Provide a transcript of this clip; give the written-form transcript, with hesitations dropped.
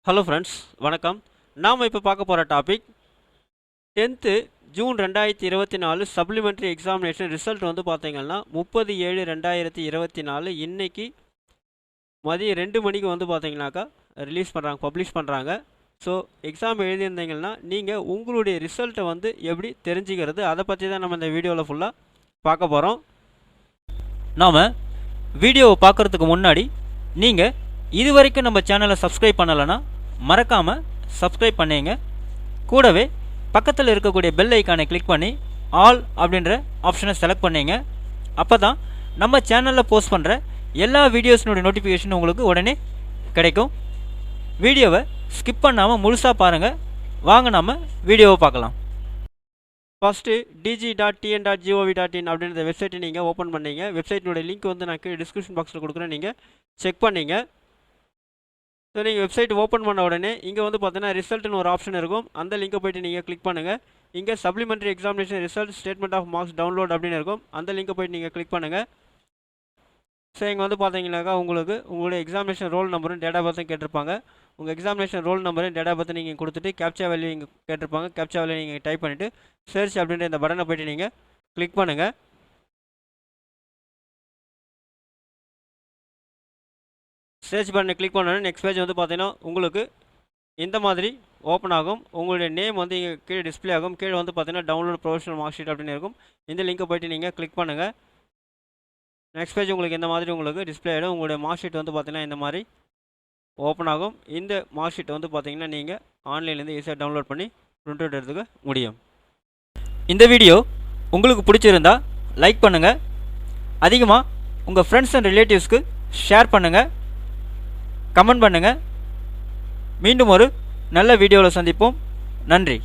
Hello friends, வணக்கம். நாம் இப்போ பார்க்க போகிற topic 10th June 2024 supplementary examination result வந்து பார்த்தீங்கன்னா 30/7/2024 இன்னைக்கு மதியம் 2 மணிக்கு வந்து பார்த்தீங்கன்னாக்கா பப்ளிஷ் பண்ணுறாங்க. ஸோ எக்ஸாம் எழுதியிருந்தீங்கன்னா நீங்கள் உங்களுடைய ரிசல்ட்டை வந்து எப்படி தெரிஞ்சுக்கிறது, அதை பற்றி தான் நம்ம இந்த வீடியோவில் ஃபுல்லாக பார்க்க போகிறோம். நாம் வீடியோவை பார்க்குறதுக்கு முன்னாடி நீங்கள் இது வரைக்கும் நம்ம சேனலை சப்ஸ்கிரைப் பண்ணலைன்னா மறக்காமல் சப்ஸ்கிரைப் பண்ணிங்க. கூடவே பக்கத்தில் இருக்கக்கூடிய பெல் ஐக்கானை கிளிக் பண்ணி ஆல் அப்படின்ற ஆப்ஷனை செலக்ட் பண்ணிங்க. அப்போ தான் நம்ம சேனலில் போஸ்ட் பண்ணுற எல்லா வீடியோஸினுடைய நோட்டிஃபிகேஷன் உங்களுக்கு உடனே கிடைக்கும். வீடியோவை ஸ்கிப் பண்ணாமல் முழுசாக பாருங்கள். வாங்க நம்ம வீடியோவை பார்க்கலாம். ஃபஸ்ட்டு dg.tn.gov.in அப்படின்ற வெப்சைட்டை நீங்கள் ஓப்பன் பண்ணிங்க. வெப்சைட்டினுடைய லிங்க் வந்து நான் டிஸ்கிரிப்ஷன் பாக்ஸில் கொடுக்குறேன், நீங்கள் செக் பண்ணிங்க. ஸோ நீங்கள் வெப்சைட் ஓப்பன் பண்ண உடனே இங்கே வந்து பார்த்தீங்கன்னா ரிசல்ட்னு ஒரு ஆப்ஷன் இருக்கும். அந்த லிங்கை போய்ட்டு நீங்கள் கிளிக் பண்ணுங்கள். இங்கே supplementary examination result statement of marks download அப்படின்னு இருக்கும். அந்த லிங்கை போய்ட்டு நீங்கள் கிளிக் பண்ணுங்கள். ஸோ இங்கே வந்து பார்த்தீங்கன்னாக்கா உங்களுக்கு உங்களுடைய எக்ஸாமினேஷன் ரோல் நம்பரும் டேட் ஆஃப் பர்த்தும் கேட்டிருப்பாங்க. உங்கள் எக்ஸாமினேஷன் ரோல் நம்பரும் டேட் ஆஃப் பர்த்து நீங்கள் கொடுத்துட்டு கேப்சா வேல்யூ இங்கே கேட்டிருப்பாங்க. கேப்சா வேல்யூ நீங்கள் டைப் பண்ணிவிட்டு சர்ச் அப்படின்ற இந்த பட்டனை போய்ட்டு நீங்கள் கிளிக் பண்ணுங்கள். சர்ச் பண்ணி கிளிக் பண்ணோன்னே நெக்ஸ்ட் பேஜ் வந்து பார்த்தீங்கன்னா உங்களுக்கு இந்த மாதிரி ஓப்பன் ஆகும். உங்களுடைய நேம் வந்து இங்கே கீழே டிஸ்பிளே ஆகும். கீழே வந்து பார்த்தீங்கன்னா டவுன்லோட் ப்ரொஃபஷனல் மார்க் ஷீட் அப்படின்னு இருக்கும். இந்த லிங்கை போய்ட்டு நீங்கள் கிளிக் பண்ணுங்கள். நெக்ஸ்ட் பேஜ் உங்களுக்கு இந்த மாதிரி உங்களுக்கு டிஸ்பிளே ஆகிடும். உங்களுடைய மார்க் ஷீட் வந்து பார்த்தீங்கன்னா இந்த மாதிரி ஓப்பன் ஆகும். இந்த மார்க் ஷீட் வந்து பார்த்தீங்கன்னா நீங்கள் ஆன்லைன்லேருந்து ஈஸியாக டவுன்லோட் பண்ணி பிரிண்ட் அவுட் எடுத்துக்க முடியும். இந்த வீடியோ உங்களுக்கு பிடிச்சிருந்தா லைக் பண்ணுங்கள். அதிகமாக உங்கள் ஃப்ரெண்ட்ஸ் அண்ட் ரிலேட்டிவ்ஸ்க்கு ஷேர் பண்ணுங்கள், கமெண்ட் பண்ணுங்கள். மீண்டும் ஒரு நல்ல வீடியோவில் சந்திப்போம். நன்றி.